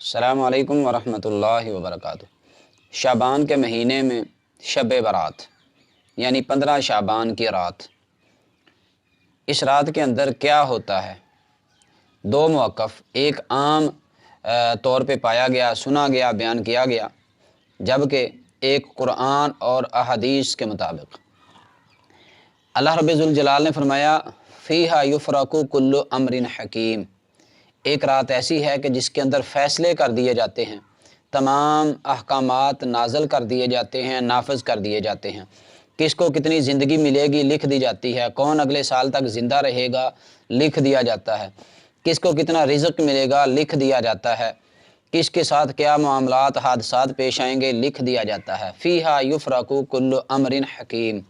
السلام علیکم ورحمۃ اللہ وبرکاتہ۔ شعبان کے مہینے میں شب برات یعنی 15 شعبان کی رات، اس رات کے اندر کیا ہوتا ہے؟ دو موقف ایک عام طور پہ پایا گیا، سنا گیا، بیان کیا گیا، جبکہ ایک قرآن اور احادیث کے مطابق اللہ رب ذوالجلال نے فرمایا فیہا یفرق کل امر حکیم، ایک رات ایسی ہے کہ جس کے اندر فیصلے کر دیے جاتے ہیں، تمام احکامات نازل کر دیے جاتے ہیں، نافذ کر دیے جاتے ہیں۔ کس کو کتنی زندگی ملے گی لکھ دی جاتی ہے، کون اگلے سال تک زندہ رہے گا لکھ دیا جاتا ہے، کس کو کتنا رزق ملے گا لکھ دیا جاتا ہے، کس کے ساتھ کیا معاملات حادثات پیش آئیں گے لکھ دیا جاتا ہے۔ فیہا یفرق کل امر حکیم،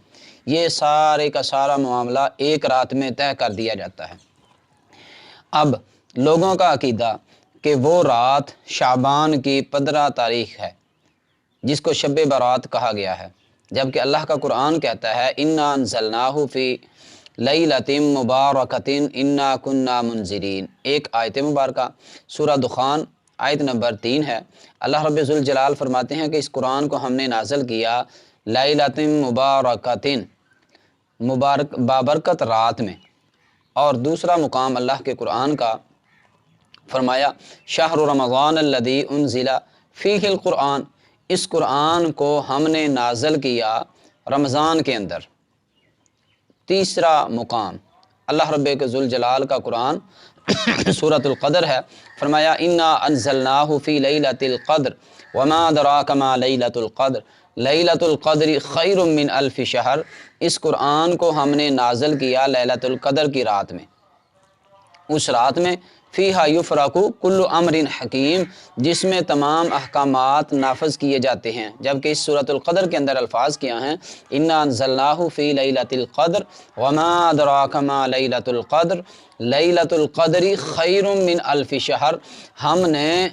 یہ سارے کا سارا معاملہ ایک رات میں طے کر دیا جاتا ہے۔ اب لوگوں کا عقیدہ کہ وہ رات شعبان کی 15 تاریخ ہے جس کو شب برات کہا گیا ہے، جبکہ اللہ کا قرآن کہتا ہے انا انزلناہ فی لیلۃ مبارکۃ انا کنا منذرین۔ ایک آیت مبارکہ سورہ دخان آیت نمبر 3 ہے۔ اللہ رب ذوالجلال فرماتے ہیں کہ اس قرآن کو ہم نے نازل کیا لیلۃ مبارکۃ، مبارک بابرکت رات میں۔ اور دوسرا مقام اللہ کے قرآن کا فرمایا شہر رمضان الذی انزل فیہ القرآن، اس قرآن کو ہم نے نازل کیا رمضان کے اندر۔ تیسرا مقام اللہ رب ذوالجلال کا قرآن سورۃ القدر ہے، فرمایا انا انزلناہ فی لیلۃ القدر وما ادراک ما لیلۃ القدر لیلۃ القدر خیر من الف شہر، اس قرآن کو ہم نے نازل کیا لیلۃ القدر کی رات میں، اس رات میں فیہا یفرق کل امر حکیم، جس میں تمام احکامات نافذ کیے جاتے ہیں۔ جبکہ اس سورۃ القدر کے اندر الفاظ کیا ہیں انا انزلناہ فی لیلۃ القدر وما ادراک ما لیلۃ القدر لیلۃ القدر خیر من الف شہر، ہم نے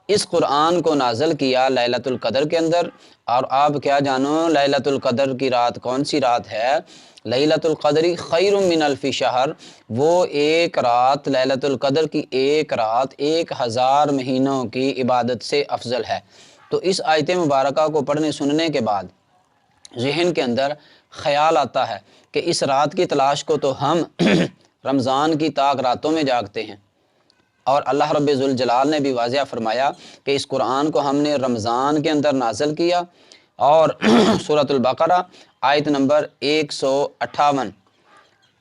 اس قرآن کو نازل کیا لیلۃ القدر کے اندر۔ اور آپ کیا جانو لیلۃ القدر کی رات کون سی رات ہے؟ لیلۃ القدر خیر من الف شہر، وہ ایک رات لیلۃ القدر کی ایک رات 1000 مہینوں کی عبادت سے افضل ہے۔ تو اس آیت مبارکہ کو پڑھنے سننے کے بعد ذہن کے اندر خیال آتا ہے کہ اس رات کی تلاش کو تو ہم رمضان کی طاق راتوں میں جاگتے ہیں، اور اللہ رب ذوالجلال نے بھی واضح فرمایا کہ اس قرآن کو ہم نے رمضان کے اندر نازل کیا، اور سورۃ البقرہ آیت نمبر 158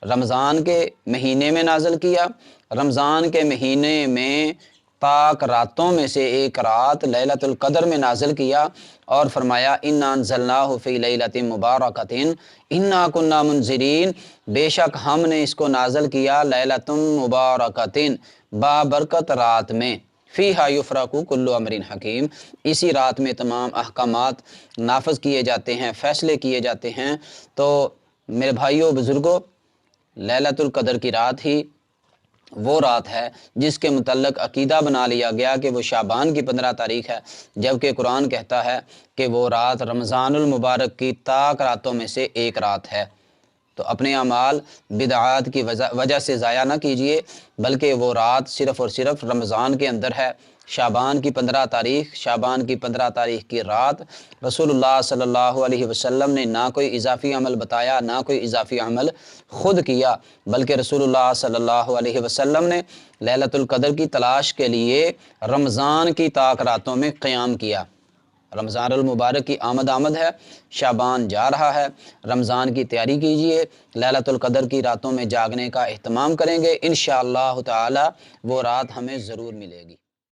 رمضان کے مہینے میں نازل کیا۔ رمضان کے مہینے میں طاق راتوں میں سے ایک رات لیلۃ القدر میں نازل کیا، اور فرمایا انا انزلناہ فی لیلۃ مبارکۃ انا کنا منذرین، بے شک ہم نے اس کو نازل کیا لیلۃ مبارکۃ بابرکت رات میں، فیہا یفرق کل امر حکیم، اسی رات میں تمام احکامات نافذ کیے جاتے ہیں، فیصلے کیے جاتے ہیں۔ تو میرے بھائیوں بزرگوں، لیلۃ القدر کی رات ہی وہ رات ہے جس کے متعلق عقیدہ بنا لیا گیا کہ وہ شعبان کی 15 تاریخ ہے، جبکہ قرآن کہتا ہے کہ وہ رات رمضان المبارک کی طاق راتوں میں سے ایک رات ہے۔ تو اپنے اعمال بدعات کی وجہ سے ضائع نہ کیجیے، بلکہ وہ رات صرف اور صرف رمضان کے اندر ہے، شعبان کی 15 تاریخ، شعبان کی 15 تاریخ کی رات رسول اللہ صلی اللہ علیہ وسلم نے نہ کوئی اضافی عمل بتایا، نہ کوئی اضافی عمل خود کیا، بلکہ رسول اللہ صلی اللہ علیہ وسلم نے لیلۃ القدر کی تلاش کے لیے رمضان کی طاق راتوں میں قیام کیا۔ رمضان المبارک کی آمد ہے، شعبان جا رہا ہے، رمضان کی تیاری کیجئے، لیلۃ القدر کی راتوں میں جاگنے کا اہتمام کریں گے، انشاءاللہ تعالی وہ رات ہمیں ضرور ملے گی۔